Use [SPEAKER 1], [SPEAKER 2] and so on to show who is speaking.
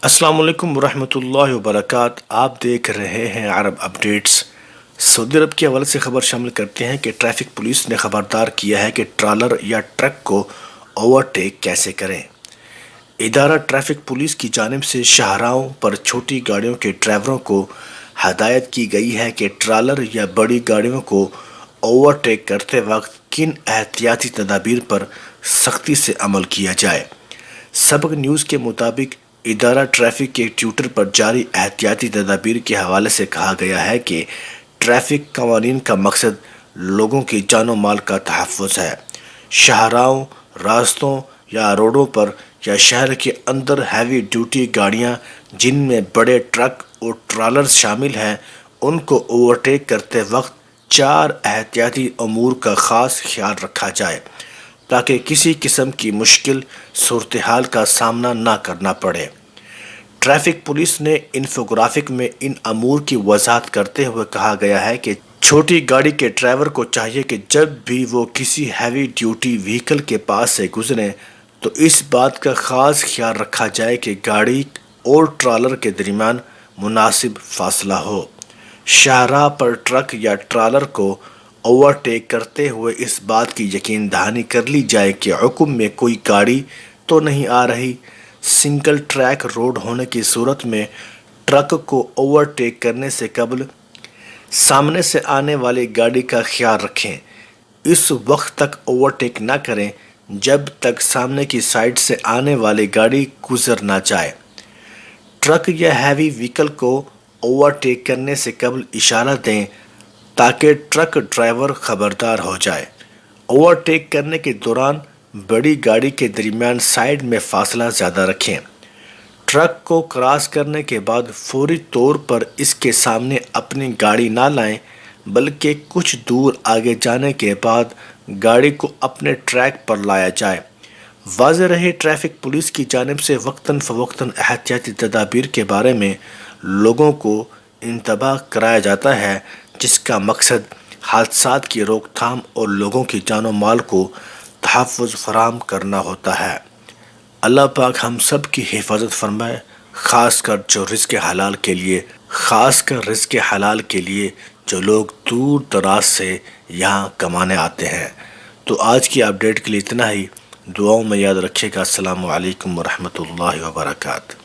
[SPEAKER 1] अस्सलाम वालेकुम रहमतुल्लाहि व बरकात। आप देख रहे हैं अरब अपडेट्स। सऊदी अरब के हवाले से खबर शामिल करते हैं कि ट्रैफिक पुलिस ने खबरदार किया है कि ट्रालर या ट्रक को ओवरटेक कैसे करें। इदारा ट्रैफिक पुलिस की जानिब से शाहराहों पर छोटी गाड़ियों के ड्राइवरों को हदायत की गई है कि ट्रालर या बड़ी गाड़ियों को ओवरटेक करते वक्त किन एहतियाती तदाबीर पर सख्ती से अमल किया जाए। सबक न्यूज़ के मुताबिक इदारा ट्रैफिक के ट्विटर पर जारी एहतियाती तदाबीर के हवाले से कहा गया है कि ट्रैफिक कवानीन का मकसद लोगों की जानो माल का तहफ़्फ़ुज़ है। शाहराहों, रास्तों या रोडों पर या शहर के अंदर हैवी ड्यूटी गाड़ियां जिनमें बड़े ट्रक और ट्रालर्स शामिल हैं, उनको ओवरटेक करते वक्त 4 एहतियाती अमूर का ख़ास ख्याल रखा जाए ताकि किसी किस्म की मुश्किल सूरत हाल का सामना ना करना पड़े। ट्रैफिक पुलिस ने इंफोग्राफिक में इन अमूर की वजाहत करते हुए कहा गया है कि छोटी गाड़ी के ड्राइवर को चाहिए कि जब भी वो किसी हैवी ड्यूटी व्हीकल के पास से गुजरें तो इस बात का ख़ास ख्याल रखा जाए कि गाड़ी और ट्रालर के दरमियान मुनासिब फासला हो। शाहराह पर ट्रक या ट्रालर को ओवरटेक करते हुए इस बात की यकीन दहानी कर ली जाए कि हुक्म में कोई गाड़ी तो नहीं आ रही। सिंगल ट्रैक रोड होने की सूरत में ट्रक को ओवरटेक करने से कबल सामने से आने वाली गाड़ी का ख्याल रखें। इस वक्त तक ओवरटेक ना करें जब तक सामने की साइड से आने वाली गाड़ी गुजर ना जाए। ट्रक या हैवी व्हीकल को ओवरटेक करने से कबल इशारा दें ताकि ट्रक ड्राइवर खबरदार हो जाए। ओवरटेक करने के दौरान बड़ी गाड़ी के दरमियान साइड में फासला ज़्यादा रखें। ट्रक को क्रॉस करने के बाद फौरी तौर पर इसके सामने अपनी गाड़ी ना लाएं, बल्कि कुछ दूर आगे जाने के बाद गाड़ी को अपने ट्रैक पर लाया जाए। वाज़ेह रहे, ट्रैफिक पुलिस की जानिब से वक्तन फ़वक्तन एहतियाती तदाबीर के बारे में लोगों को इंतबाह कराया जाता है, जिसका मकसद हादसात की रोकथाम और लोगों की जानो माल को तहफ़्फ़ुज़ फराहम करना होता है। अल्लाह पाक हम सब की हिफाजत फरमाए, ख़ासकर जो रिज़्क़ हलाल के लिए जो लोग दूर दराज से यहाँ कमाने आते हैं। तो आज की अपडेट के लिए इतना ही। दुआओं में याद रखिएगा। अस्सलामु अलैकुम व रहमतुल्लाहि व बरकातहू।